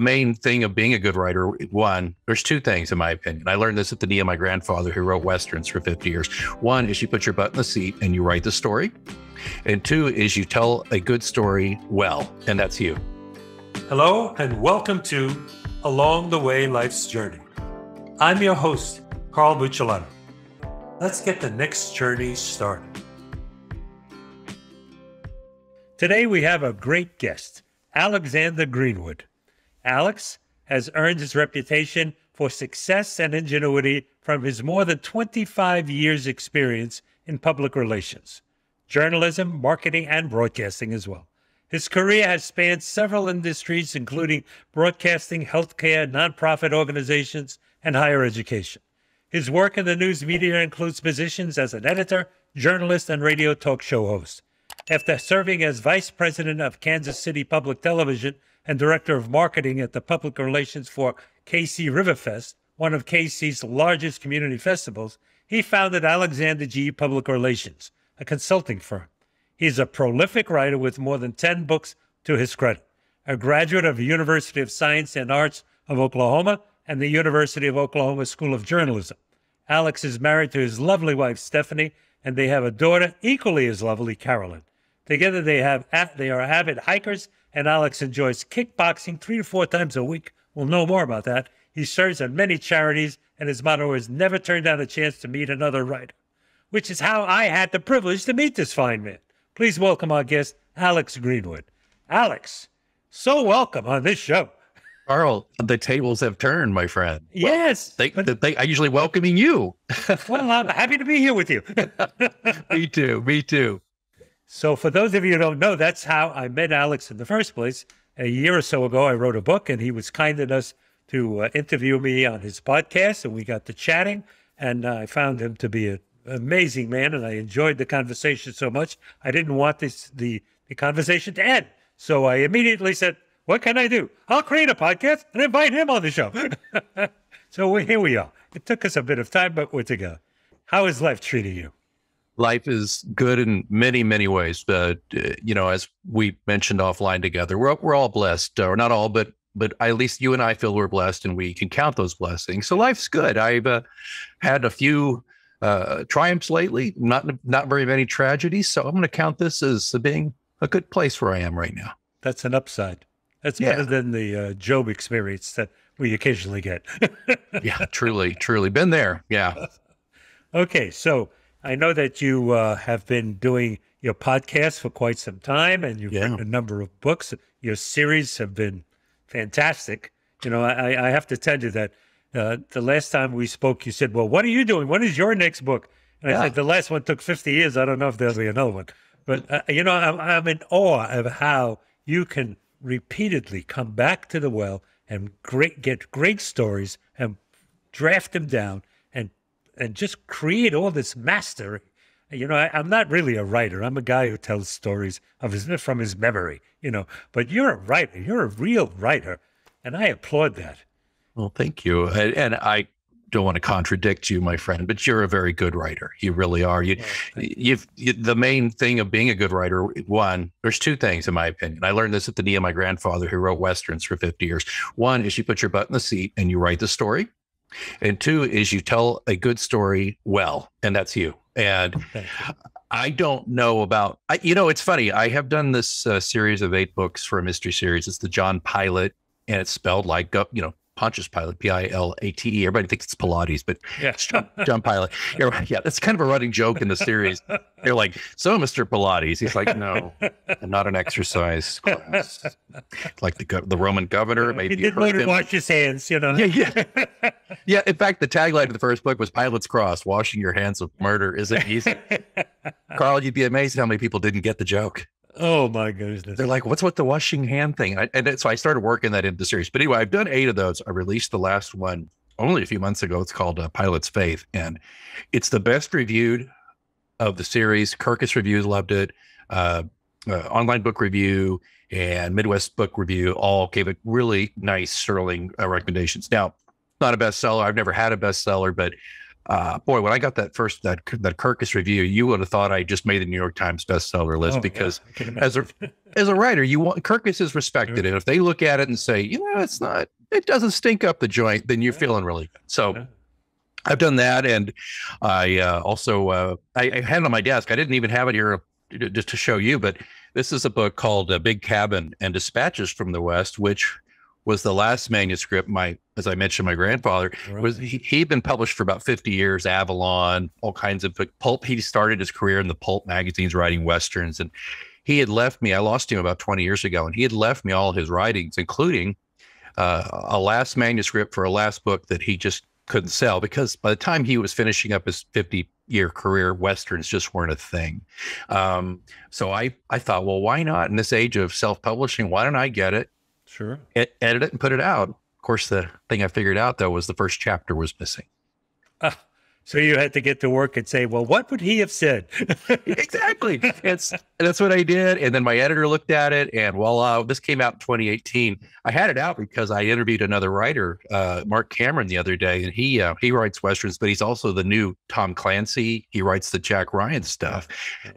main thing of being a good writer, one, there's two things in my opinion. I learned this at the knee of my grandfather who wrote Westerns for 50 years. One is you put your butt in the seat and you write the story. And two is you tell a good story well, and that's you. Hello, and welcome to Along the Way Life's Journey. I'm your host, Carl Buccellato. Let's get the next journey started. Today we have a great guest, Alexander Greenwood. Alex has earned his reputation for success and ingenuity from his more than 25 years' experience in public relations, journalism, marketing, and broadcasting as well. His career has spanned several industries, including broadcasting, healthcare, nonprofit organizations, and higher education. His work in the news media includes positions as an editor, journalist, and radio talk show host. After serving as vice president of Kansas City Public Television and director of marketing at the public relations for KC Riverfest, one of KC's largest community festivals, he founded Alexander G. Public Relations, a consulting firm. He is a prolific writer with more than 10 books to his credit, a graduate of the University of Science and Arts of Oklahoma and the University of Oklahoma School of Journalism. Alex is married to his lovely wife, Stephanie, and they have a daughter equally as lovely, Carolyn. Together they are avid hikers, and Alex enjoys kickboxing 3 to 4 times a week. We'll know more about that. He serves on many charities, and his motto is never turn down a chance to meet another writer, which is how I had the privilege to meet this fine man. Please welcome our guest, Alex Greenwood. Alex, so welcome on this show. Carl, the tables have turned, my friend. Yes. I usually welcoming you. Well, I'm happy to be here with you. Me too. So for those of you who don't know, that's how I met Alex in the first place. A year or so ago, I wrote a book, and he was kind enough to interview me on his podcast, and we got to chatting, and I found him to be an amazing man, and I enjoyed the conversation so much. I didn't want the conversation to end, so I immediately said, what can I do? I'll create a podcast and invite him on the show. So here we are. It took us a bit of time, but we're together. How is life treating you? Life is good in many, many ways. But, as we mentioned offline together, we're all blessed, or not all, but at least you and I feel we're blessed and we can count those blessings. So life's good. I've had a few triumphs lately, not very many tragedies. So I'm going to count this as being a good place where I am right now. That's an upside. That's better than the Job experience that we occasionally get. Yeah, truly. Been there. Yeah. Okay. So I know that you have been doing your podcast for quite some time, and you've written a number of books. Your series have been fantastic. I have to tell you that the last time we spoke, you said, well, what are you doing? What is your next book? And I said, the last one took 50 years. I don't know if there'll be another one. But, I'm in awe of how you can repeatedly come back to the well and get great stories and draft them down and just create all this mastery. I'm not really a writer. I'm a guy who tells stories from his memory, but you're a writer. You're a real writer, and I applaud that. Well, thank you. And I don't want to contradict you, my friend, but you're a very good writer. You really are. The main thing of being a good writer, one, there's two things in my opinion. I learned this at the knee of my grandfather who wrote Westerns for 50 years. One is you put your butt in the seat and you write the story. And two is you tell a good story well, and that's you. And I don't know about, it's funny. I have done this series of 8 books for a mystery series. It's the John Pilate, and it's spelled like, Pontius Pilate, Pilate. Everybody thinks it's Pilates, but it's John Pilate. Yeah, that's kind of a running joke in the series. They're like, so Mr. Pilates. He's like, no, I'm not an exercise class. Like the Roman governor. Maybe he didn't learn to wash his hands, Yeah. Yeah, in fact, the tagline of the first book was Pilate's Cross, washing your hands of murder isn't easy. Carl, you'd be amazed how many people didn't get the joke. Oh my goodness. They're like, what's with the washing hand thing? So I started working that into the series. But anyway, I've done 8 of those. I released the last one only a few months ago. It's called Pilate's Faith. And it's the best reviewed of the series. Kirkus Reviews loved it. Online Book Review and Midwest Book Review all gave it really nice, sterling recommendations. Now, not a bestseller. I've never had a bestseller, but Boy, when I got that first that Kirkus review, you would have thought I just made the New York Times bestseller list because as a writer, you want Kirkus is respected, and if they look at it and say, it doesn't stink up the joint, then you're feeling really good. So I've done that, and I also I had it on my desk. I didn't even have it here just to show you, but this is a book called Big Cabin and Dispatches from the West, which was the last manuscript. As I mentioned, my grandfather was he'd been published for about 50 years, Avalon, all kinds of pulp. He started his career in the pulp magazines writing Westerns, and he had left me. I lost him about 20 years ago, and he had left me all his writings, including a last manuscript for a last book that he just couldn't sell because by the time he was finishing up his 50-year career, Westerns just weren't a thing. So I thought, well, why not in this age of self-publishing? Why don't I get it? Sure. Edit it and put it out. Of course, the thing I figured out, though, was the first chapter was missing. So you had to get to work and say, well, what would he have said? Exactly. That's what I did. And then my editor looked at it, and voila, this came out in 2018. I had it out because I interviewed another writer, Mark Cameron, the other day, and he writes Westerns, but he's also the new Tom Clancy. He writes the Jack Ryan stuff.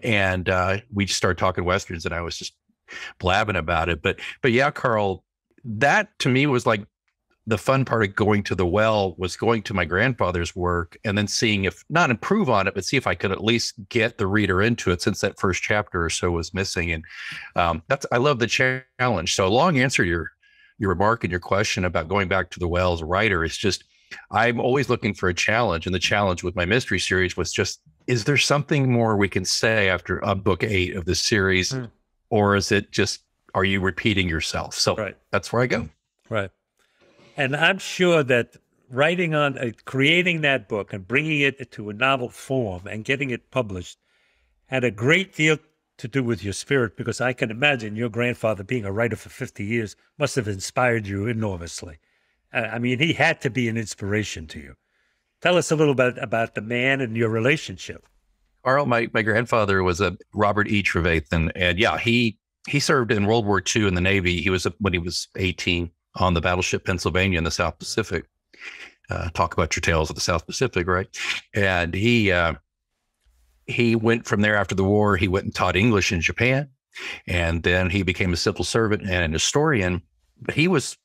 And we just started talking Westerns, and I was just blabbing about it. But yeah, Carl, that to me was like the fun part of going to the well was going to my grandfather's work and then seeing if not improve on it, but see if I could at least get the reader into it since that first chapter or so was missing. And I love the challenge. So long answer to your remark and your question about going back to the well as a writer is just, I'm always looking for a challenge. And the challenge with my mystery series was just, is there something more we can say after book 8 of the series? Or is it just, are you repeating yourself? So that's where I go. Right. And I'm sure that writing on, creating that book and bringing it to a novel form and getting it published had a great deal to do with your spirit, because I can imagine your grandfather being a writer for 50 years must have inspired you enormously. I mean, he had to be an inspiration to you. Tell us a little bit about the man and your relationship. Carl, my grandfather was a Robert E. Trevathan, and yeah, he served in World War II in the Navy. He was when he was 18 on the battleship Pennsylvania in the South Pacific. Talk about your tales of the South Pacific, right? And he went from there after the war. He went and taught English in Japan, and then he became a civil servant and an historian. But he was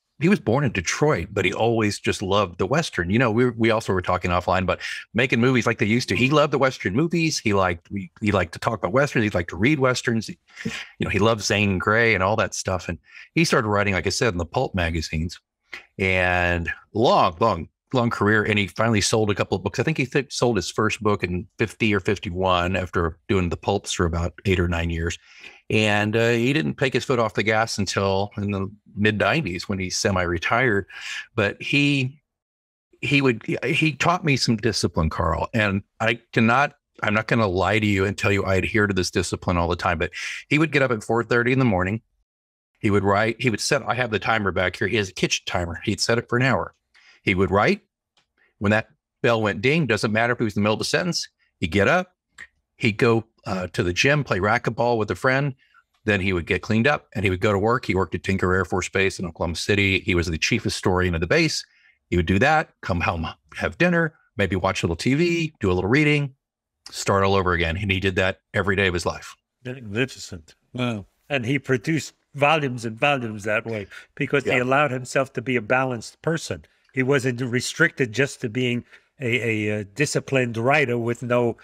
born in Detroit, but he always just loved the Western. You know, we also were talking offline about making movies like they used to. He loved the Western movies. He liked to talk about Westerns. He liked to read Westerns. He loved Zane Grey and all that stuff. And he started writing, like I said, in the pulp magazines, and long career. And he finally sold a couple of books. I think he sold his first book in 50 or 51 after doing the pulps for about 8 or 9 years. And he didn't take his foot off the gas until in the mid-90s when he semi-retired. But he taught me some discipline, Carl. And I'm not going to lie to you and tell you I adhere to this discipline all the time. But he would get up at 4:30 in the morning. He would write. He would set. I have the timer back here. He has a kitchen timer. He'd set it for an hour. He would write. When that bell went ding, doesn't matter if he was in the middle of a sentence, he'd get up. He'd go to the gym, play racquetball with a friend. Then he would get cleaned up and he would go to work. He worked at Tinker Air Force Base in Oklahoma City. He was the chief historian of the base. He would do that, come home, have dinner, maybe watch a little TV, do a little reading, start all over again. And he did that every day of his life. Magnificent. Wow. And he produced volumes and volumes that way because he allowed himself to be a balanced person. He wasn't restricted just to being a disciplined writer with no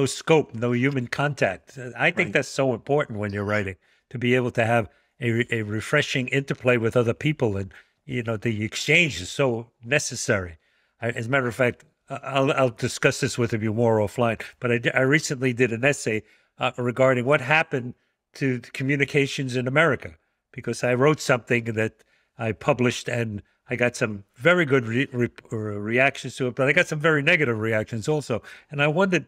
scope, no human contact. I think that's so important when you're writing, to be able to have a refreshing interplay with other people. And, the exchange is so necessary. As a matter of fact, I'll discuss this with you more offline, but I recently did an essay regarding what happened to the communications in America, because I wrote something that I published and I got some very good reactions to it, but I got some very negative reactions also. And I wondered,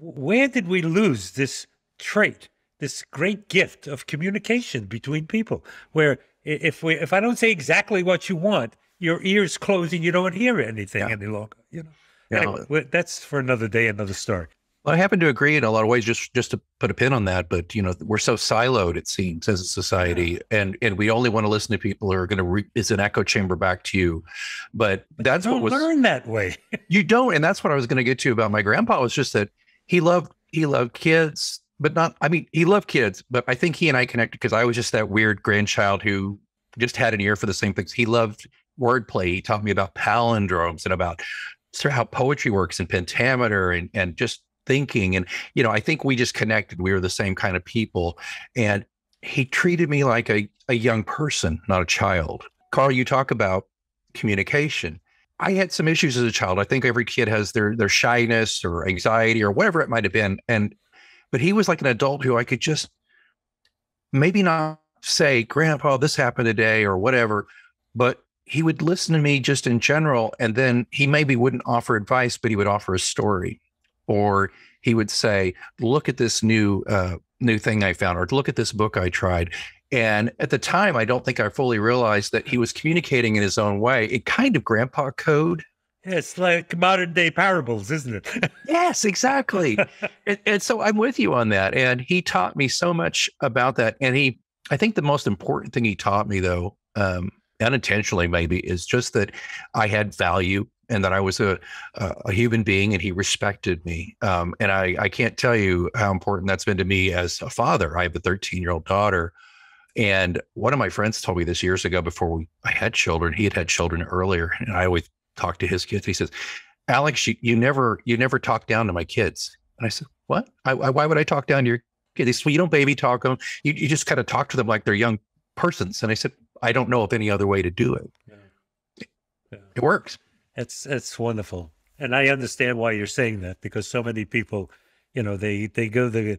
where did we lose this trait, this great gift of communication between people, where if I don't say exactly what you want, your ears close and you don't hear anything any longer. Anyway, that's for another day, another story. Well, I happen to agree in a lot of ways, just to put a pin on that. But, we're so siloed, it seems, as a society. And we only want to listen to people who are going to, it's an echo chamber back to you. But that's you don't what was learn that way. You don't. And that's what I was going to get to about my grandpa, was just that he loved kids, but not, I mean, he loved kids, but I think he and I connected because I was just that weird grandchild who just had an ear for the same things. He loved wordplay. He taught me about palindromes and about sort of how poetry works and pentameter and just thinking. And, I think we just connected. We were the same kind of people. And he treated me like a young person, not a child. Carl, you talk about communication. I had some issues as a child. I think every kid has their shyness or anxiety or whatever it might have been. But he was like an adult who I could just maybe not say, Grandpa, this happened today or whatever, but he would listen to me just in general. And then he maybe wouldn't offer advice, but he would offer a story, or he would say, look at this new thing I found, or look at this book I tried. And at the time, I don't think I fully realized that he was communicating in his own way, a kind of grandpa code. Yeah, it's like modern day parables, isn't it? Yes, exactly. and so I'm with you on that. And he taught me so much about that. And I think the most important thing he taught me, though, unintentionally maybe, is just that I had value and that I was a human being, and he respected me. And I can't tell you how important that's been to me as a father. I have a 13-year-old daughter. And one of my friends told me this years ago before I had children. He had children earlier, and I always talk to his kids. He says, Alex, you never talk down to my kids. And I said, what? Why would I talk down to your kids? He said, well, you don't baby talk them. You just kind of talk to them like they're young persons. And I said, I don't know of any other way to do it. Yeah. It works. It's wonderful. And I understand why you're saying that, because so many people, they go the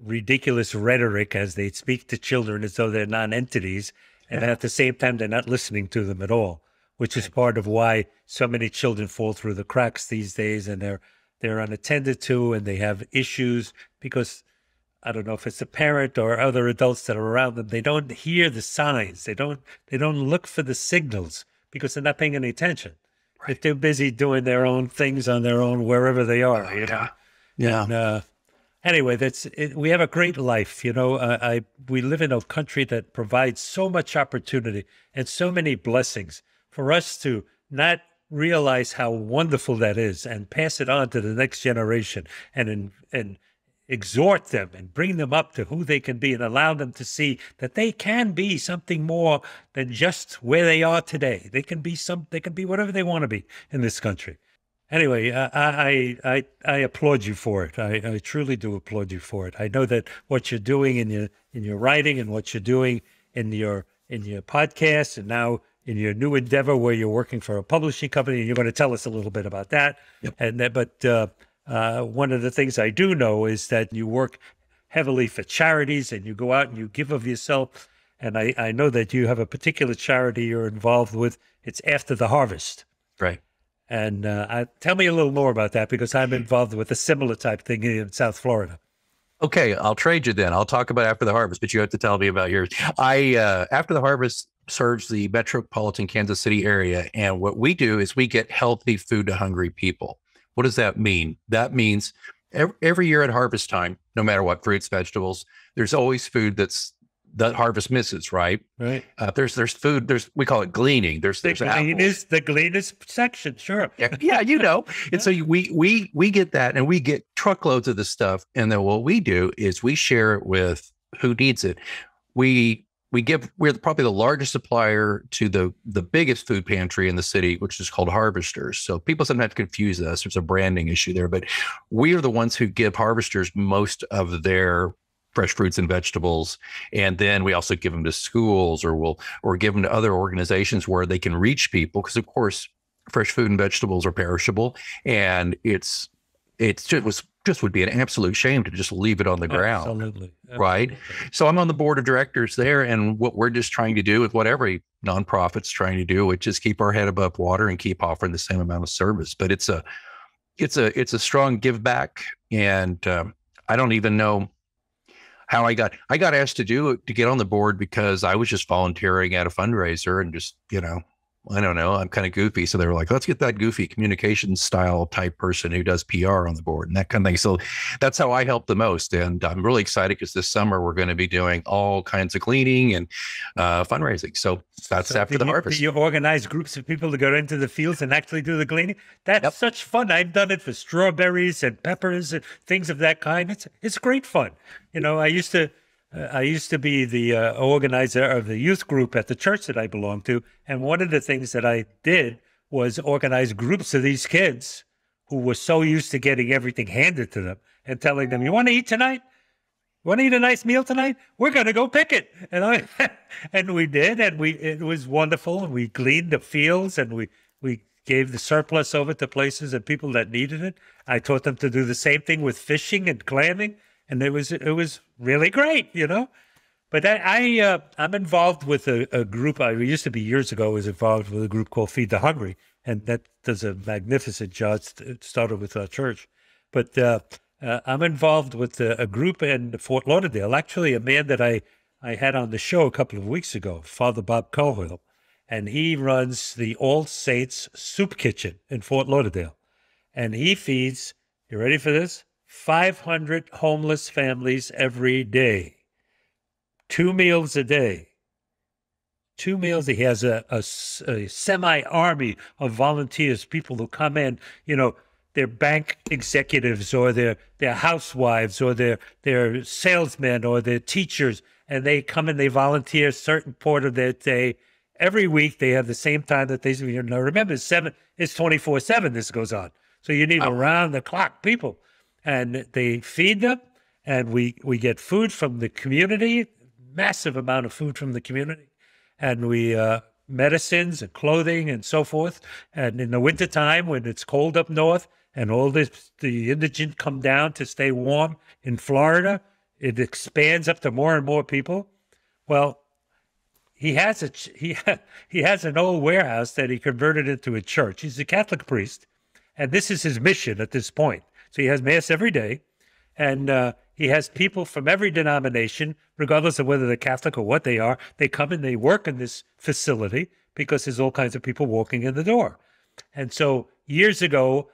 ridiculous rhetoric as they speak to children as though they're non-entities. And at the same time, they're not listening to them at all, which is part of why so many children fall through the cracks these days, and they're unattended to, and they have issues because, I don't know if it's a parent or other adults that are around them, they don't hear the signs. They don't look for the signals because they're not paying any attention. Right. If they're busy doing their own things on their own, wherever they are, Yeah. And, anyway, we have a great life. We live in a country that provides so much opportunity and so many blessings for us to not realize how wonderful that is and pass it on to the next generation and exhort them and bring them up to who they can be and allow them to see that they can be something more than just where they are today. They can be whatever they want to be in this country. Anyway, I applaud you for it. I truly do applaud you for it. I know that what you're doing in your writing and what you're doing in your podcast, and now in your new endeavor where you're working for a publishing company, and you're going to tell us a little bit about that. Yep. But one of the things I do know is that you work heavily for charities, and you go out and you give of yourself. And I know that you have a particular charity you're involved with. It's After the Harvest. Right. And tell me a little more about that, because I'm involved with a similar type thing in South Florida. Okay, I'll trade you then. I'll talk about After the Harvest, but you have to tell me about yours. After the Harvest serves the metropolitan Kansas City area, and what we do is we get healthy food to hungry people. What does that mean? That means every year at harvest time, no matter what, fruits, vegetables, there's always food that harvest misses, right? Right. There's food. We call it gleaning. There's the glean is section, sure. Yeah, And so we get that, and we get truckloads of the stuff, and then what we do is we share it with who needs it. We're probably the largest supplier to the biggest food pantry in the city, which is called Harvesters. So people sometimes confuse us. There's a branding issue there, but we are the ones who give Harvesters most of their fresh fruits and vegetables. And then we also give them to schools or give them to other organizations where they can reach people. Because of course, fresh food and vegetables are perishable. And it would be an absolute shame to just leave it on the ground. Absolutely. Right. So I'm on the board of directors there. And what we're just trying to do with what every nonprofit's trying to do, which is keep our head above water and keep offering the same amount of service. But it's a strong give back. And I don't even know how I got asked to get on the board because I was just volunteering at a fundraiser and just, I don't know, I'm kind of goofy. So they were like, let's get that goofy communication style type person who does PR on the board and that kind of thing. So that's how I help the most. And I'm really excited because this summer we're going to be doing all kinds of cleaning and fundraising. So that's after the harvest. Do you organize groups of people to go into the fields and actually do the cleaning? That's such fun. I've done it for strawberries and peppers and things of that kind. It's great fun. You know, I used to be the organizer of the youth group at the church that I belonged to. And one of the things that I did was organize groups of these kids who were so used to getting everything handed to them and telling them, you want to eat tonight? You want to eat a nice meal tonight? We're going to go pick it. And and we did. And it was wonderful. And we cleaned the fields and we gave the surplus over to places and people that needed it. I taught them to do the same thing with fishing and clamming. And it was really great, you know. But I'm involved with a group. I used to be years ago. I was involved with a group called Feed the Hungry, and that does a magnificent job. It started with our church, but I'm involved with a group in Fort Lauderdale. Actually, a man that I had on the show a couple of weeks ago, Father Bob Colville, and he runs the All Saints Soup Kitchen in Fort Lauderdale, and he feeds. You ready for this? 500 homeless families every day. 2 meals a day. 2 meals. He has a semi-army of volunteers, people who come in, you know, they're bank executives or they're housewives or they're salesmen or they're teachers, and they come and they volunteer a certain part of their day. Every week they have the same time that they, you know, remember, it's 24/7 this goes on. So you need around-the-clock people. And they feed them, and we get food from the community, massive amount of food from the community, and we medicines and clothing and so forth. And in the wintertime, when it's cold up north and all the indigent come down to stay warm in Florida, it expands up to more and more people. Well, he has an old warehouse that he converted into a church. He's a Catholic priest, and this is his mission at this point. So he has Mass every day, and he has people from every denomination, regardless of whether they're Catholic or what they are. They come and they work in this facility because there's all kinds of people walking in the door. And so years ago,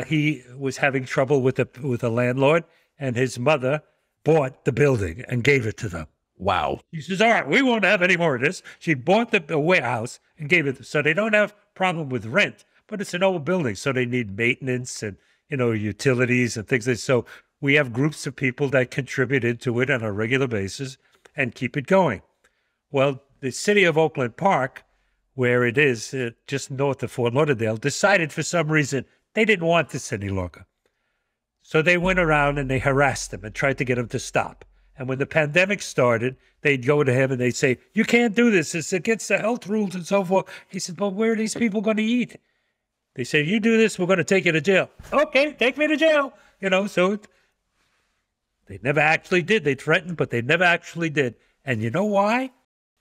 he was having trouble with a landlord, and his mother bought the building and gave it to them. Wow. He says, all right, we won't have any more of this. She bought the warehouse and gave it. So they don't have problem with rent, but it's an old building, so they need maintenance and, you know, utilities and things like that. So we have groups of people that contribute into it on a regular basis and keep it going. Well, the city of Oakland Park, where it is just north of Fort Lauderdale, decided for some reason they didn't want this any longer. So they went around and they harassed him and tried to get him to stop. And when the pandemic started, they'd go to him and they'd say, you can't do this. It's against the health rules and so forth. He said, but where are these people going to eat? They said, you do this, we're going to take you to jail. Okay, take me to jail. You know, so they never actually did. They threatened, but they never actually did. And you know why?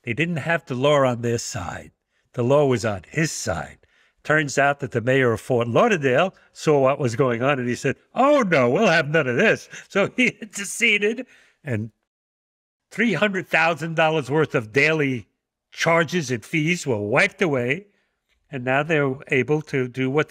They didn't have the law on their side. The law was on his side. Turns out that the mayor of Fort Lauderdale saw what was going on, and he said, oh, no, we'll have none of this. So he interceded, and $300,000 worth of daily charges and fees were wiped away. And now they're able to do what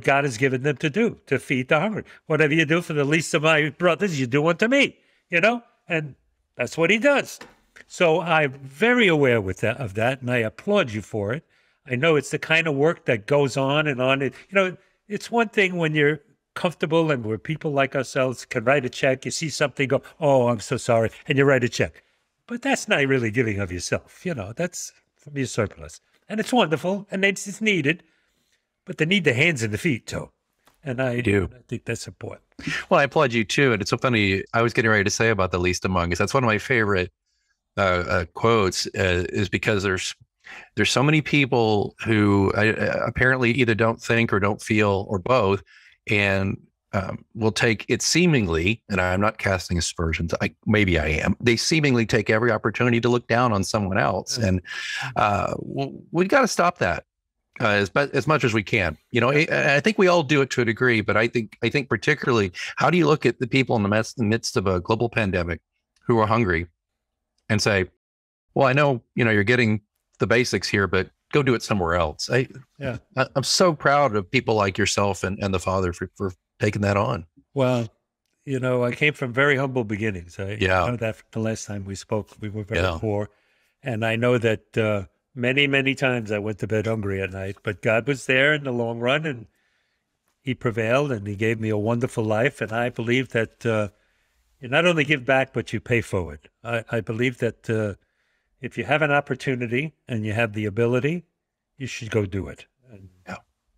God has given them to do, to feed the hungry. Whatever you do for the least of my brothers, you do unto me, you know? And that's what he does. So I'm very aware of that, and I applaud you for it. I know it's the kind of work that goes on and on. You know, it's one thing when you're comfortable and where people like ourselves can write a check, you see something, go, oh, I'm so sorry, and you write a check. But that's not really giving of yourself, you know, that's from your surplus. And it's wonderful, and it's needed, but they need the hands and the feet, too. And I think that's important. Well, I applaud you, too. And it's so funny. I was getting ready to say about the least among us. That's one of my favorite quotes is because there's so many people who apparently either don't think or don't feel or both, and will take it seemingly, and I'm not casting aspersions, maybe I am, they seemingly take every opportunity to look down on someone else. And we've got to stop that as much as we can. You know, I think we all do it to a degree, but I think particularly, how do you look at the people in the midst of a global pandemic who are hungry and say, well, I know, you know, you're getting the basics here, but go do it somewhere else. I'm so proud of people like yourself and the father for taking that on. Well, I came from very humble beginnings. I know that from the last time we spoke, we were very poor. And I know that many, many times I went to bed hungry at night, but God was there in the long run, and he prevailed, and he gave me a wonderful life. And I believe that you not only give back, but you pay forward. I believe that if you have an opportunity and you have the ability, you should go do it. And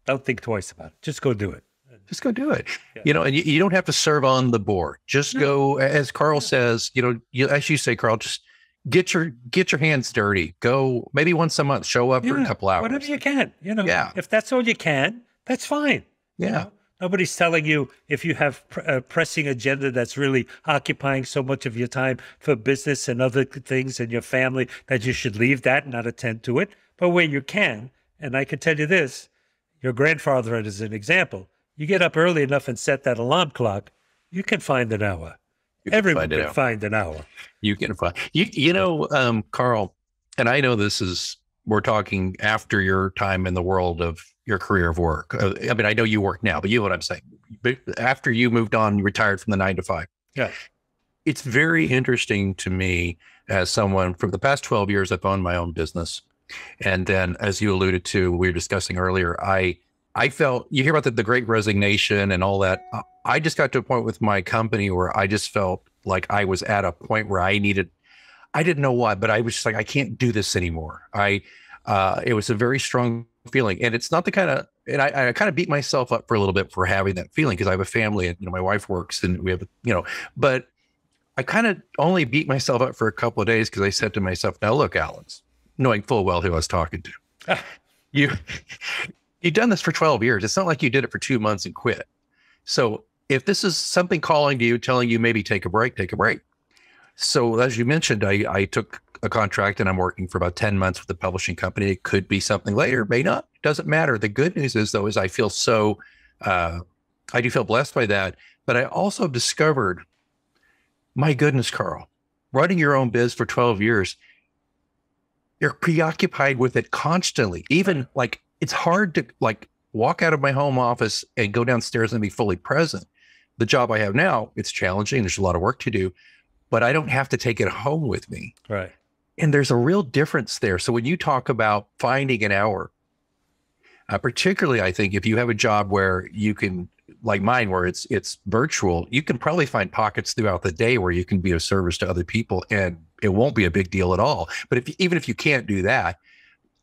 don't think twice about it. Just go do it. Just go do it. And you don't have to serve on the board. Just go, as Carl says, as you say, Carl, just get your hands dirty. Go maybe once a month, show up for a couple hours. Whatever you can, if that's all you can, that's fine. Yeah. Nobody's telling you if you have a pressing agenda that's really occupying so much of your time for business and other things and your family that you should leave that and not attend to it. But where you can, and I can tell you this, your grandfather as an example, you get up early enough and set that alarm clock, you can find an hour. Everyone can find an hour. You can find, Carl, and I know we're talking after your time in the world of your career of work. I mean, I know you work now, but you know what I'm saying. But after you moved on, you retired from the 9 to 5. Yeah. It's very interesting to me as someone from the past 12 years, I've owned my own business. And then as you alluded to, we were discussing earlier, I felt, you hear about the great resignation and all that. I just got to a point with my company where I just felt like I was at a point where I didn't know why, but I was just like, I can't do this anymore. It was a very strong feeling, and it's not the kind of, and I kind of beat myself up for a little bit for having that feeling because I have a family and my wife works and we have, but I kind of only beat myself up for a couple of days because I said to myself, now look, Alex, knowing full well who I was talking to, you've done this for 12 years. It's not like you did it for 2 months and quit. So if this is something calling to you, telling you maybe take a break, take a break. So as you mentioned, I took a contract and I'm working for about 10 months with the publishing company. It could be something later, may not, doesn't matter. The good news is though, I feel I do feel blessed by that, but I also discovered, my goodness, Carl, running your own biz for 12 years, you're preoccupied with it constantly. Even like, it's hard to like walk out of my home office and go downstairs and be fully present. The job I have now, it's challenging. There's a lot of work to do, but I don't have to take it home with me. Right. And there's a real difference there. So when you talk about finding an hour, particularly, I think if you have a job where you can, like mine, where it's virtual, you can probably find pockets throughout the day where you can be of service to other people, and it won't be a big deal at all. But even if you can't do that,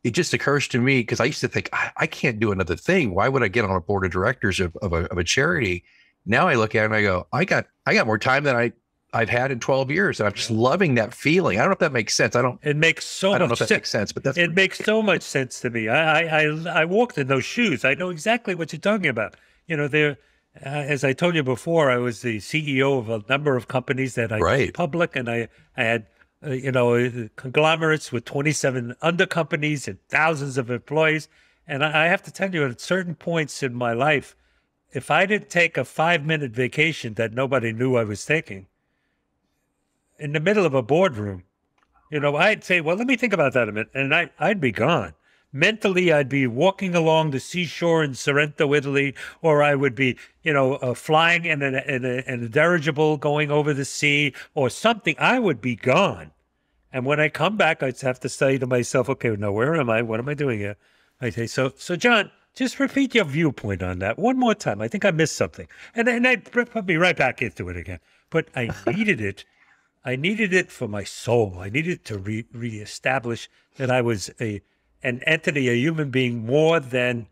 it just occurs to me, because I used to think, I can't do another thing. Why would I get on a board of directors of a charity? Now I look at it and I go, I got more time than I've had in 12 years. And I'm just loving that feeling. I don't know if that makes sense. It makes so much sense. Makes sense, but it makes so much sense to me. I walked in those shoes. I know exactly what you're talking about. As I told you before, I was the CEO of a number of companies that I made public, and I had conglomerates with 27 under companies and thousands of employees. And I have to tell you, at certain points in my life, if I didn't take a 5-minute vacation that nobody knew I was taking, in the middle of a boardroom, I'd say, well, let me think about that a minute. And I'd be gone. Mentally, I'd be walking along the seashore in Sorrento, Italy, or I would be, flying in a dirigible going over the sea or something. I would be gone. And when I come back, I'd have to say to myself, okay, now where am I? What am I doing here? I say, so John, just repeat your viewpoint on that one more time. I think I missed something. And I'd put me right back into it again. But I needed it. I needed it for my soul. I needed to reestablish that I was an entity, a human being, more than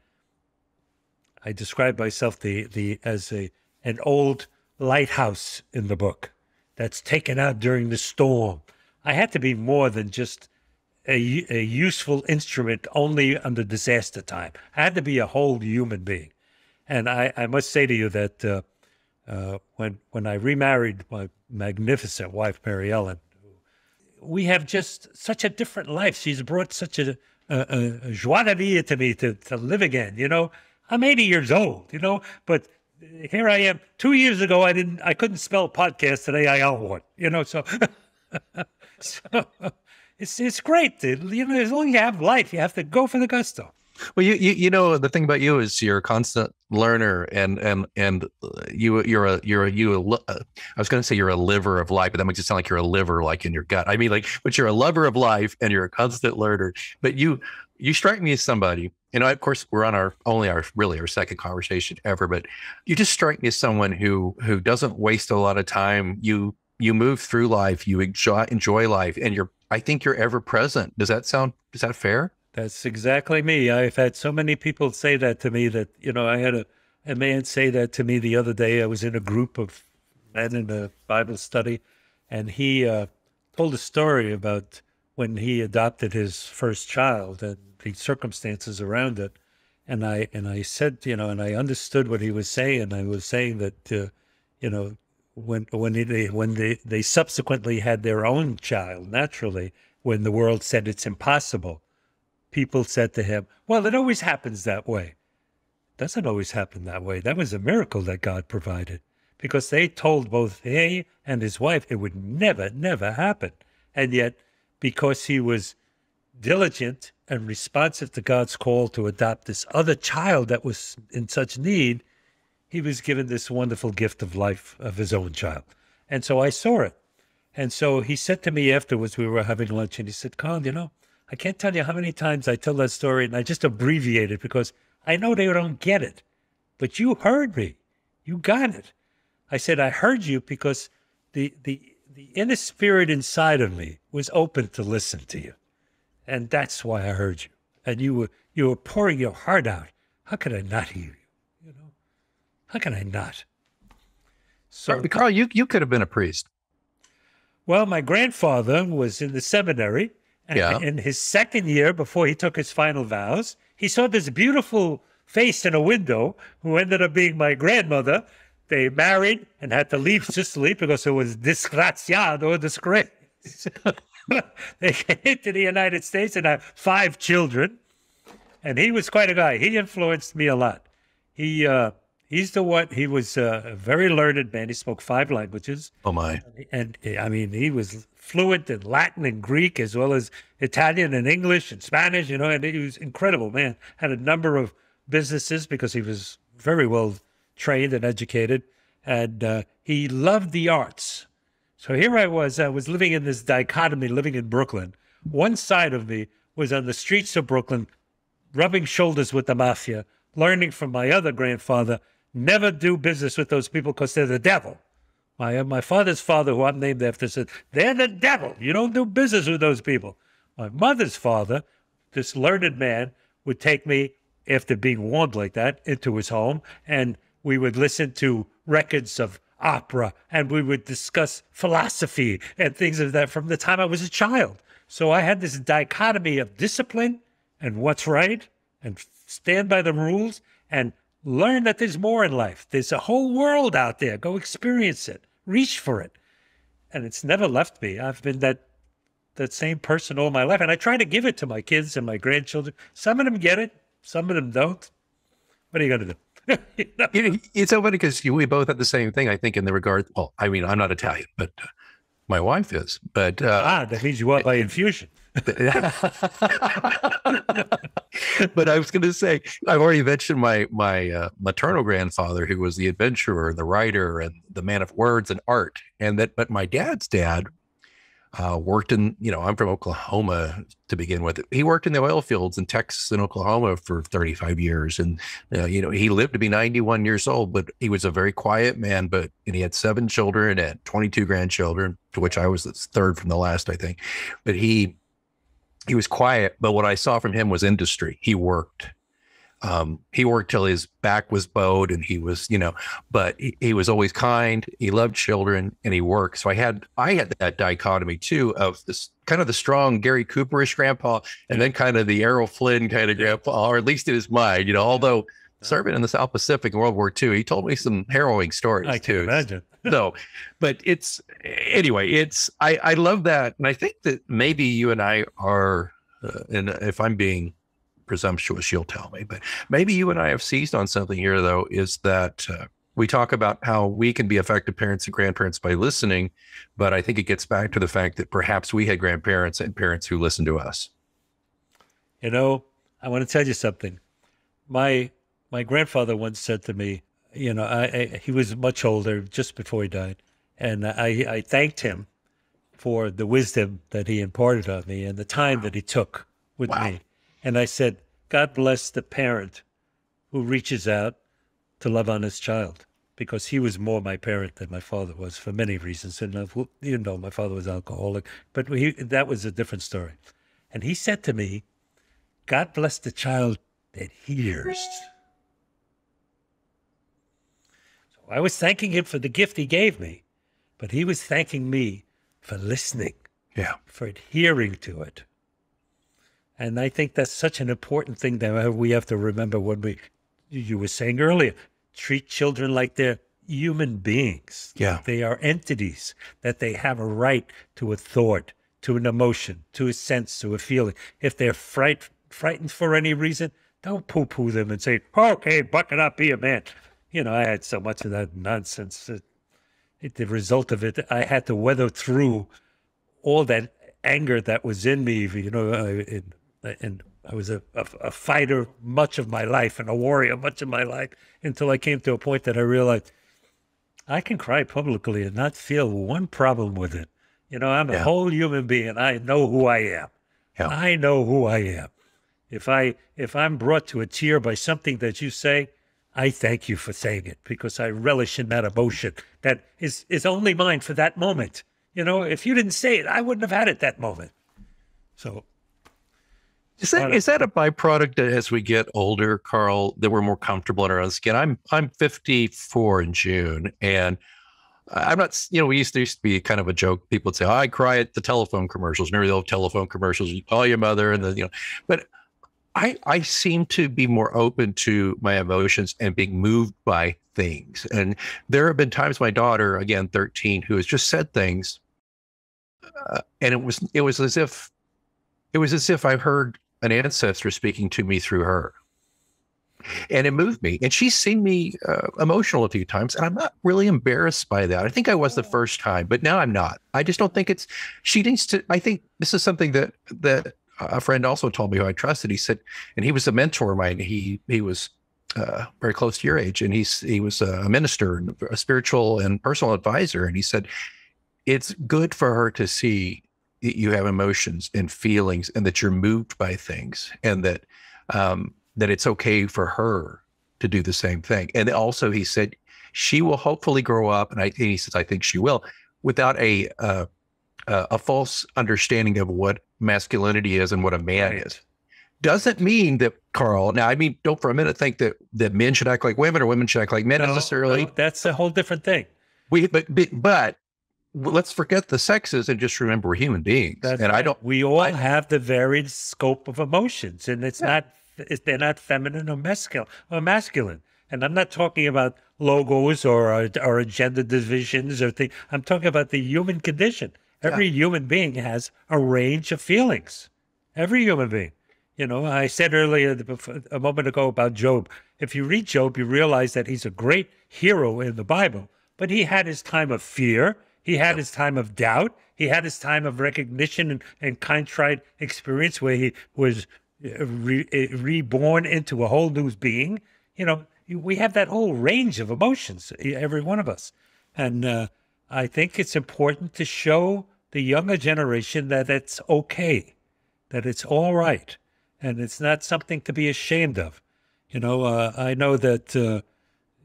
I describe myself as an old lighthouse in the book that's taken out during the storm. I had to be more than just a useful instrument only under disaster time. I had to be a whole human being. And I must say to you that when I remarried my magnificent wife, Mary Ellen, we have just such a different life. She's brought such a joie de vivre to me to live again. I'm 80 years old, but here I am. 2 years ago, I couldn't spell podcast. Today I own one, so, It's great. You know, as long as you have life, you have to go for the gusto. Well, you know, the thing about you is you're a constant learner, and I was going to say you're a liver of life, but that makes it sound like you're a liver, like in your gut. I mean, like, but you're a lover of life, and you're a constant learner. But you strike me as somebody. You know, of course, we're on our second conversation ever, but you just strike me as someone who doesn't waste a lot of time. You move through life, you enjoy life, and I think you're ever present. Is that fair? That's exactly me. I've had so many people say that to me that, you know, I had a man say that to me the other day. I was in a group of men in a Bible study, and he told a story about when he adopted his first child and the circumstances around it. And I said, you know, and I understood what he was saying. I was saying that, you know, when they subsequently had their own child, naturally, when the world said it's impossible, people said to him, well, it always happens that way. It doesn't always happen that way. That was a miracle that God provided, because they told both he and his wife it would never, never happen. And yet, because he was diligent and responsive to God's call to adopt this other child that was in such need, he was given this wonderful gift of life of his own child. And so I saw it. And so he said to me afterwards, we were having lunch, and he said, Carl, you know, I can't tell you how many times I tell that story, and I just abbreviate it because I know they don't get it. But you heard me. You got it. I said, I heard you because the inner spirit inside of me was open to listen to you. And that's why I heard you. And you were pouring your heart out. How could I not hear you? You know, how can I not? So, Carl, you could have been a priest. Well, my grandfather was in the seminary. And in his second year, before he took his final vows, he saw this beautiful face in a window who ended up being my grandmother. They married and had to leave Sicily because it was disgraziato, disgrace. They came to the United States and had 5 children. And he was quite a guy. He influenced me a lot. He was a very learned man. He spoke 5 languages. Oh, my. And I mean, he was fluent in Latin and Greek, as well as Italian and English and Spanish, you know, and he was incredible, man. Had a number of businesses because he was very well trained and educated. And he loved the arts. So here I was living in this dichotomy, living in Brooklyn. One side of me was on the streets of Brooklyn, rubbing shoulders with the mafia, learning from my other grandfather, never do business with those people because they're the devil. My father's father, who I'm named after, said, they're the devil. You don't do business with those people. My mother's father, this learned man, would take me, after being warned like that, into his home, and we would listen to records of opera, and we would discuss philosophy and things of that from the time I was a child. So I had this dichotomy of discipline and what's right, and stand by the rules, and learn that there's more in life. There's a whole world out there. Go experience it. Reach for it. And it's never left me. I've been that same person all my life. And I try to give it to my kids and my grandchildren. Some of them get it. Some of them don't. What are you going to do? You know? It's so funny because we both had the same thing, I think, in the regard. Well, I mean, I'm not Italian, but my wife is. But that means you are by infusion. But I was going to say, I've already mentioned my maternal grandfather, who was the adventurer, the writer, and the man of words and art. But my dad's dad worked in, you know, I'm from Oklahoma to begin with. He worked in the oil fields in Texas and Oklahoma for 35 years. And, you know, he lived to be 91 years old, but he was a very quiet man, and he had 7 children and 22 grandchildren, to which I was the third from the last, I think. But he was quiet, but what I saw from him was industry. He worked till his back was bowed, and he was, you know, but he was always kind. He loved children, and he worked. So I had that dichotomy too, of this kind of the strong Gary Cooperish grandpa, and then kind of the Errol Flynn kind of grandpa, or at least in his mind, you know, although serving in the South Pacific in World War II, he told me some harrowing stories I too. can imagine. So, but I love that. And I think that maybe you and I are, and if I'm being presumptuous, you'll tell me, but maybe you and I have seized on something here, though, is that we talk about how we can be effective parents and grandparents by listening, but I think it gets back to the fact that perhaps we had grandparents and parents who listened to us. You know, I want to tell you something. My grandfather once said to me, you know, he was much older just before he died, and I thanked him for the wisdom that he imparted on me and the time that he took with me. And I said, God bless the parent who reaches out to love on his child, because he was more my parent than my father was for many reasons. And you know, my father was alcoholic, but that was a different story. And he said to me, God bless the child that hears. So I was thanking him for the gift he gave me, but he was thanking me for listening, for adhering to it. And I think that's such an important thing that we have to remember when you were saying earlier, treat children like they're human beings. Yeah. They are entities, that they have a right to a thought, to an emotion, to a sense, to a feeling. If they're frightened for any reason, don't poo-poo them and say, okay, buck it up, be a man. You know, I had so much of that nonsense. The result of it, I had to weather through all that anger that was in me, you know, and I was a fighter much of my life and a warrior much of my life, until I came to a point that I realized I can cry publicly and not feel one problem with it. You know, I'm a whole human being. I know who I am. Yeah. I know who I am. If I'm brought to a tear by something that you say, I thank you for saying it, because I relish in that emotion that is only mine for that moment. You know, if you didn't say it, I wouldn't have had it that moment. So is that a byproduct that as we get older, Carl, that we're more comfortable in our own skin? I'm 54 in June, and I'm not, you know, we used to be kind of a joke. People would say, oh, I cry at the telephone commercials. Remember the old telephone commercials? You call your mother, and then, you know, but I seem to be more open to my emotions and being moved by things. And there have been times, my daughter, again, 13, who has just said things, and it was as if I heard an ancestor speaking to me through her, and it moved me. And she's seen me emotional a few times, and I'm not really embarrassed by that. I think I was the first time, but now I'm not. I just don't think she needs to. I think this is something that a friend also told me, who I trusted. He said, and he was a mentor of mine. He was very close to your age, and he was a minister, and a spiritual and personal advisor. And he said, it's good for her to see that you have emotions and feelings, and that you're moved by things, and that it's okay for her to do the same thing. And also, he said, she will hopefully grow up, and he says, I think she will, without a false understanding of what masculinity is and what a man is. Doesn't mean that, Carl, now, I mean, don't for a minute think that men should act like women or women should act like men necessarily. No, that's a whole different thing. But let's forget the sexes and just remember we're human beings. We all have the varied scope of emotions, and they're not feminine or masculine. And I'm not talking about logos or gender divisions or things. I'm talking about the human condition. Every human being has a range of feelings. Every human being. You know, I said earlier, a moment ago, about Job. If you read Job, you realize that he's a great hero in the Bible, but he had his time of fear. He had his time of doubt. He had his time of recognition and contrite experience, where he was reborn into a whole new being. You know, we have that whole range of emotions, every one of us. And I think it's important to show the younger generation that it's okay, that it's all right, and it's not something to be ashamed of. You know, I know that,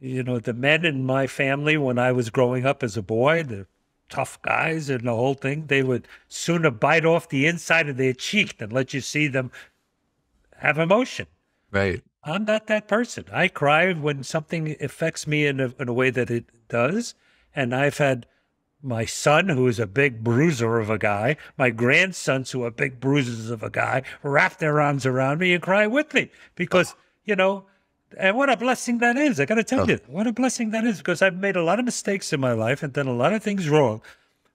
you know, the men in my family, when I was growing up as a boy, the tough guys and the whole thing, they would sooner bite off the inside of their cheek than let you see them have emotion. Right. I'm not that person. I cry when something affects me in a way that it does. And I've had my son, who is a big bruiser of a guy, my grandsons, who are big bruisers of a guy, wrap their arms around me and cry with me, because, you know, and what a blessing that is. I got to tell you, what a blessing that is, because I've made a lot of mistakes in my life and done a lot of things wrong.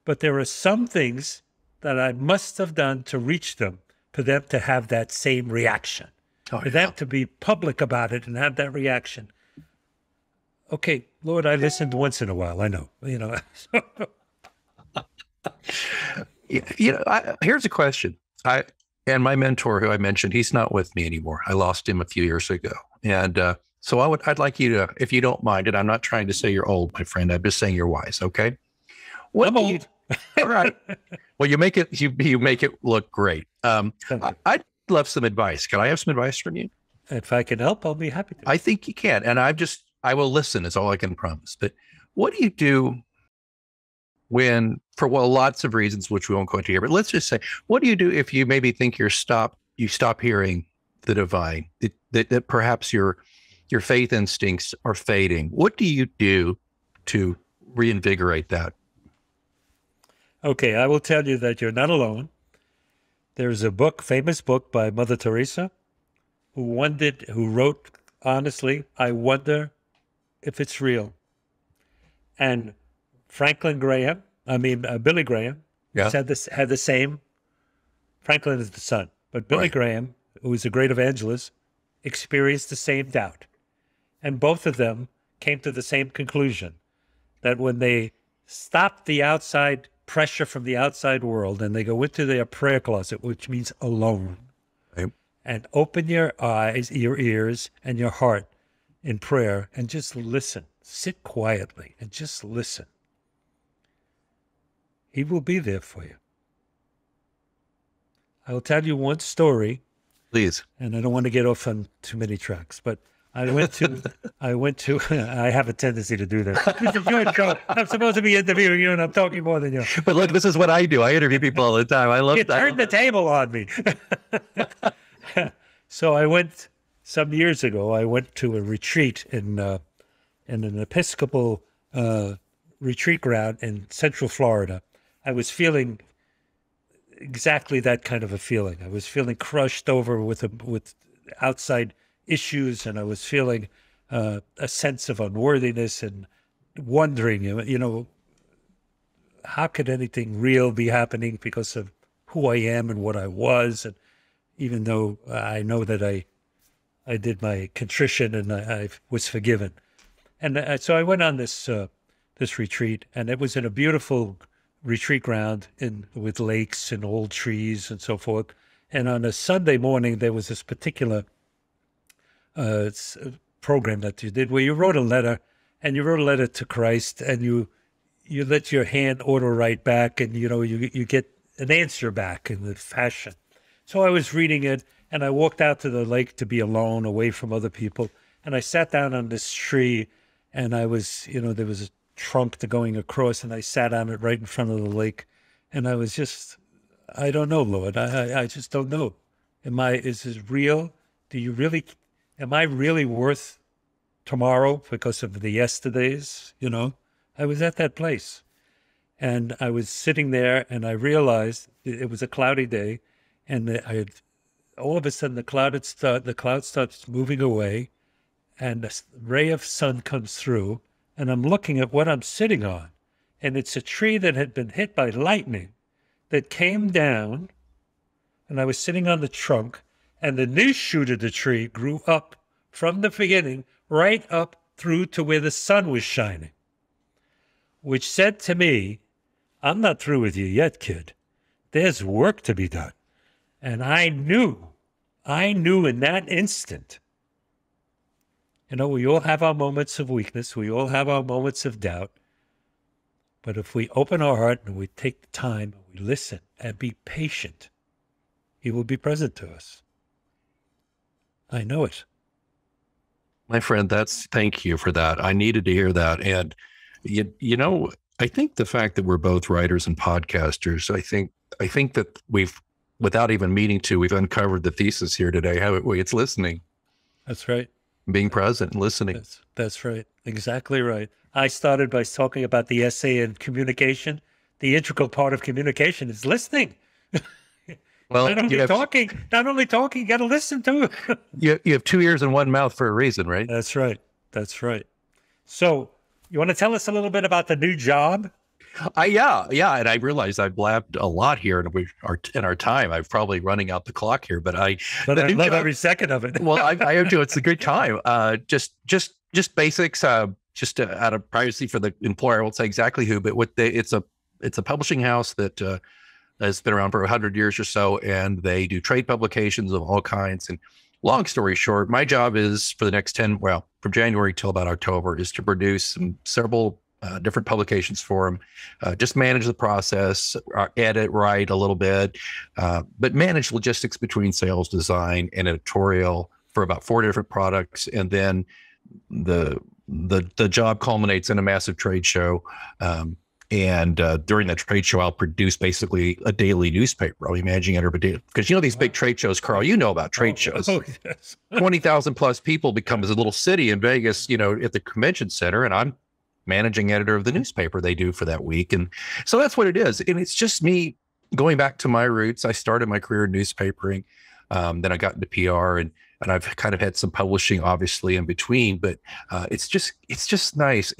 But there are some things that I must have done to reach them, for them to have that same reaction, for them to be public about it and have that reaction. Okay, Lord, I listened once in a while. I know, Here's a question. And my mentor, who I mentioned, he's not with me anymore. I lost him a few years ago, and so I'd like you to, if you don't mind, and I'm not trying to say you're old, my friend. I'm just saying you're wise. Okay. I'm old. All right. Well, you make it look great. I'd love some advice. Can I have some advice from you? If I can help, I'll be happy to. I think you can, and I will listen. Is all I can promise. But what do you do when, for lots of reasons, which we won't go into here, but let's just say, what do you do if you maybe think you stop hearing the divine, that perhaps your faith instincts are fading? What do you do to reinvigorate that? Okay, I will tell you that you're not alone. There's a famous book by Mother Teresa, who wrote, honestly, I wonder if it's real. And Billy Graham, had the same. Franklin is the son, but Billy Graham, who was a great evangelist, experienced the same doubt. And both of them came to the same conclusion, that when they stop the outside pressure from the outside world and they go into their prayer closet, which means alone, and open your eyes, your ears, and your heart in prayer and just listen. Sit quietly and just listen. He will be there for you. I will tell you one story. Please. And I don't want to get off on too many tracks, but I have a tendency to do that. This is your show. I'm supposed to be interviewing you and I'm talking more than you. But look, this is what I do. I interview people all the time. I love that. You turned the table on me. So some years ago, I went to a retreat in an Episcopal retreat ground in Central Florida. I was feeling exactly that kind of a feeling. I was feeling crushed over with outside issues, and I was feeling a sense of unworthiness and wondering, how could anything real be happening because of who I am and what I was, and even though I know that I did my contrition and I was forgiven. And so I went on this retreat, and it was in a beautiful retreat ground with lakes and old trees and so forth. And on a Sunday morning, there was this particular program that you did where you wrote a letter, and you wrote a letter to Christ, and you let your hand auto write back, and you get an answer back in the fashion. So I was reading it, and I walked out to the lake to be alone, away from other people, and I sat down on this tree, and I was, there was a trunk going across, and I sat on it right in front of the lake, and I was just, I don't know, Lord, I just don't know. Is this real? Am I really worth tomorrow because of the yesterdays? I was at that place, and I was sitting there, and I realized it was a cloudy day, and all of a sudden the cloud starts moving away, and a ray of sun comes through, and I'm looking at what I'm sitting on, and it's a tree that had been hit by lightning that came down, and I was sitting on the trunk, and the new shoot of the tree grew up from the beginning right up through to where the sun was shining, which said to me, I'm not through with you yet, kid. There's work to be done. And I knew in that instant, we all have our moments of weakness. We all have our moments of doubt. But if we open our heart and we take the time, and we listen and be patient, He will be present to us. I know it. My friend, thank you for that. I needed to hear that. And, I think the fact that we're both writers and podcasters, I think that without even meaning to, we've uncovered the thesis here today, how it's listening. That's right. Being present and listening. That's right. Exactly right. I started by talking about the essay in communication. The integral part of communication is listening. Well, not only talking, you got to listen too. You have two ears and one mouth for a reason, right? That's right. So you want to tell us a little bit about the new job? Yeah. And I realized I blabbed a lot here in our time. I'm probably running out the clock here, but I love every second of it. Well, I have to. It's a good time. Just basics. just out of privacy for the employer, I won't say exactly who, but it's a publishing house that has been around for 100 years or so, and they do trade publications of all kinds. And long story short, my job is for the next from January till about October, is to produce several different publications for them, just manage the process, edit, write a little bit, but manage logistics between sales, design, and editorial for about 4 different products. And then the job culminates in a massive trade show. And during that trade show, I'll produce basically a daily newspaper. I'll be managing editor of a daily, because these big trade shows, Carl, about trade shows. Oh, yes. 20,000 plus people becomes a little city in Vegas, at the convention center, and I'm managing editor of the newspaper they do for that week. And so that's what it is. And it's just me going back to my roots. I started my career in newspapering. Then I got into PR, and I've kind of had some publishing obviously in between, but it's just nice.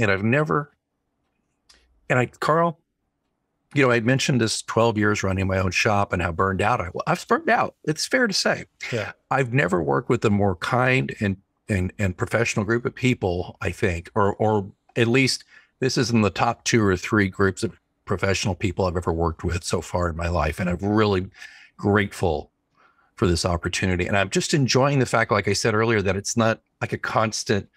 And Carl, I mentioned this 12 years running my own shop and how burned out I've burned out. It's fair to say. Yeah. I've never worked with a more kind and professional group of people, I think, or at least this is in the top 2 or 3 groups of professional people I've ever worked with so far in my life. And I'm really grateful for this opportunity. And I'm just enjoying the fact, like I said earlier, that it's not like a constant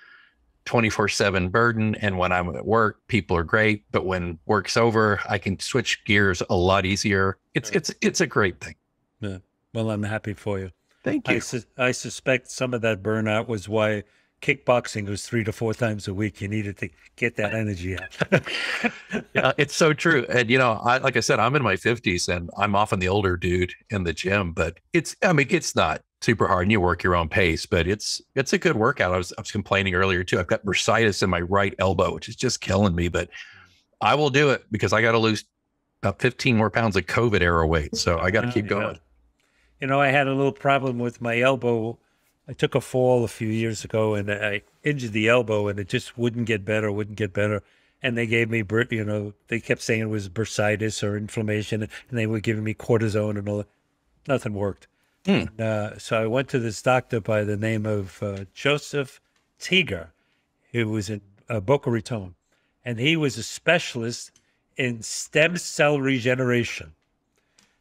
24/7 burden. And when I'm at work, people are great, but when work's over, I can switch gears a lot easier. It's a great thing. Yeah. Well, I'm happy for you. Thank you. I suspect some of that burnout was why kickboxing was 3 to 4 times a week. You needed to get that energy out. Yeah, it's so true. And, like I said, I'm in my 50s and I'm often the older dude in the gym, but it's not super hard and you work your own pace, but it's a good workout. I was complaining earlier too. I've got bursitis in my right elbow, which is just killing me, but I will do it because I got to lose about 15 more pounds of COVID era weight. So I got to keep going. I had a little problem with my elbow. I took a fall a few years ago and I injured the elbow and it just wouldn't get better. And they gave me, they kept saying it was bursitis or inflammation, and they were giving me cortisone and all that. Nothing worked. So I went to this doctor by the name of Joseph Tiger, who was in Boca Raton, and he was a specialist in stem cell regeneration.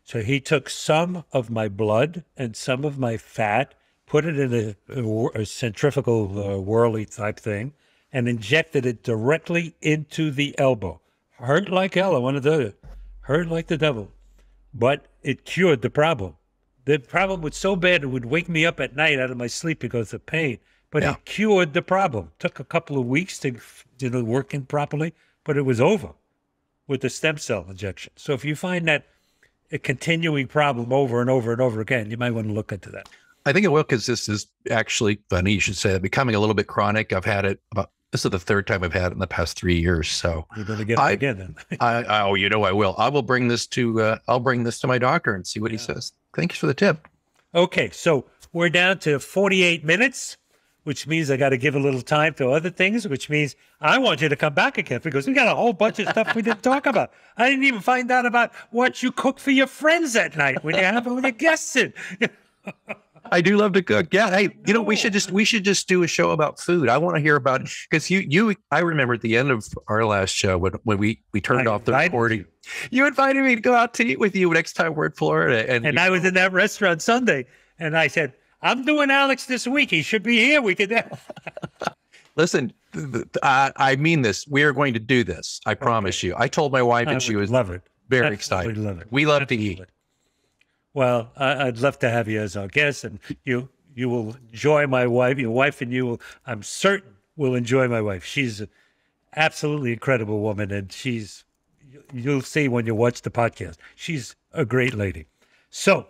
So he took some of my blood and some of my fat, put it in a centrifugal whirly type thing, and injected it directly into the elbow. Hurt like hell, I want to tell you. Hurt like the devil. But it cured the problem. The problem was so bad it would wake me up at night out of my sleep because of pain. But it cured the problem. Took a couple of weeks to work in properly, but it was over with the stem cell injection. So if you find that a continuing problem over and over and over again, you might want to look into that. I think it will, because this is actually funny. You should say that, becoming a little bit chronic. I've had it this is the 3rd time I've had it in the past 3 years. So you're going to get it again then. I will. I will bring this to, my doctor and see what he says. Thanks for the tip. Okay. So we're down to 48 minutes, which means I got to give a little time to other things, which means I want you to come back again because we got a whole bunch of stuff we didn't talk about. I didn't even find out about what you cook for your friends at night when you have all your guests in. I do love to cook. Yeah. Hey, we should just do a show about food. I want to hear about it because I remember at the end of our last show when we turned off the recording, you invited me to go out to eat with you next time we're in Florida. And I was in that restaurant Sunday and I said, I'm doing Alex this week. He should be here. We could. Listen, I mean this. We are going to do this. I promise you. I told my wife and she was very excited. Love it. We love to eat. Well, I'd love to have you as our guest, and you will enjoy my wife. Your wife and you, I'm certain, will enjoy my wife. She's an absolutely incredible woman, and you'll see when you watch the podcast. She's a great lady. So,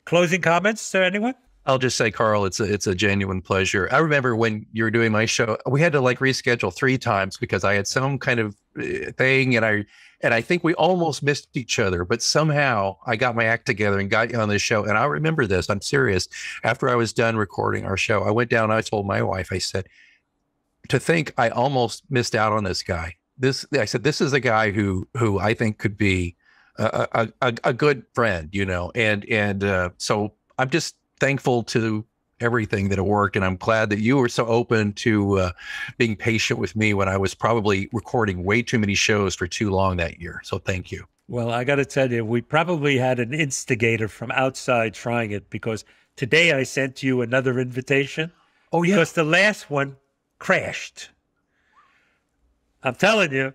closing comments to anyone? I'll just say, Carl, it's a genuine pleasure. I remember when you were doing my show, we had to reschedule 3 times because I had some kind of thing, and I think we almost missed each other, but somehow I got my act together and got you on this show. And I remember this, I'm serious. After I was done recording our show, I went down and I told my wife, I said, to think I almost missed out on this guy. I said, this is a guy who I think could be a good friend, and so I'm just thankful to everything that it worked. And I'm glad that you were so open to being patient with me when I was probably recording way too many shows for too long that year. So thank you. Well, I got to tell you, we probably had an instigator from outside trying it, because today I sent you another invitation. Oh, yeah. Because the last one crashed. I'm telling you,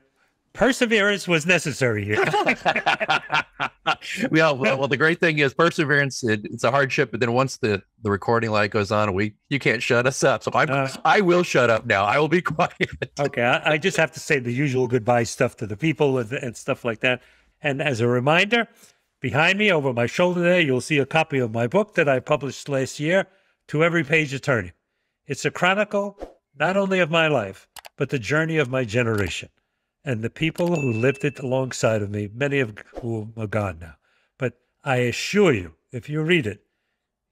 perseverance was necessary here. well, the great thing is perseverance. It's a hardship, but then once the recording light goes on, you can't shut us up. So I will shut up now. I will be quiet. Okay, I just have to say the usual goodbye stuff to the people and stuff like that. And as a reminder, behind me over my shoulder there, you'll see a copy of my book that I published last year, To Every Page a Turning. It's a chronicle not only of my life, but the journey of my generation and the people who lived it alongside of me, many of whom are gone now. But I assure you, if you read it,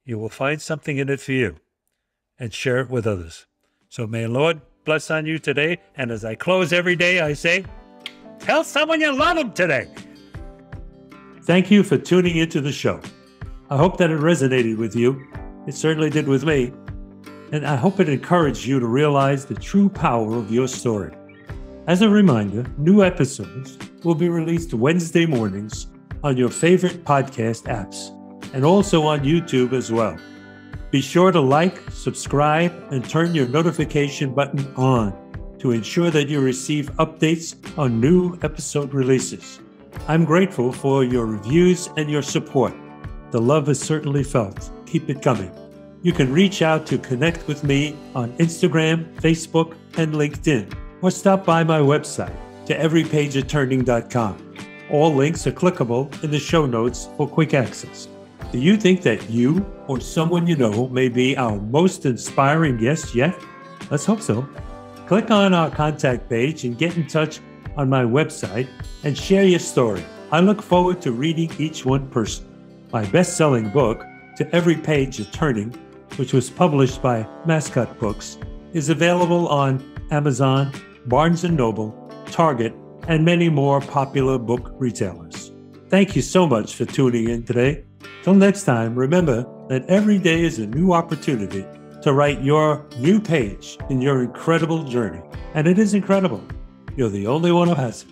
you will find something in it for you and share it with others. So may the Lord bless on you today. And as I close every day, I say, tell someone you love them today. Thank you for tuning into the show. I hope that it resonated with you. It certainly did with me. And I hope it encouraged you to realize the true power of your story. As a reminder, new episodes will be released Wednesday mornings on your favorite podcast apps and also on YouTube as well. Be sure to like, subscribe, and turn your notification button on to ensure that you receive updates on new episode releases. I'm grateful for your reviews and your support. The love is certainly felt. Keep it coming. You can reach out to connect with me on Instagram, Facebook, and LinkedIn, or stop by my website, toeverypageofturning.com. All links are clickable in the show notes for quick access. Do you think that you or someone you know may be our most inspiring guest yet? Let's hope so. Click on our contact page and get in touch on my website and share your story. I look forward to reading each one personally. My best-selling book, To Every Page a Turning, which was published by Mascot Books, is available on Amazon, Barnes & Noble, Target, and many more popular book retailers. Thank you so much for tuning in today. Till next time, remember that every day is a new opportunity to write your new page in your incredible journey. And it is incredible. You're the only one who has it.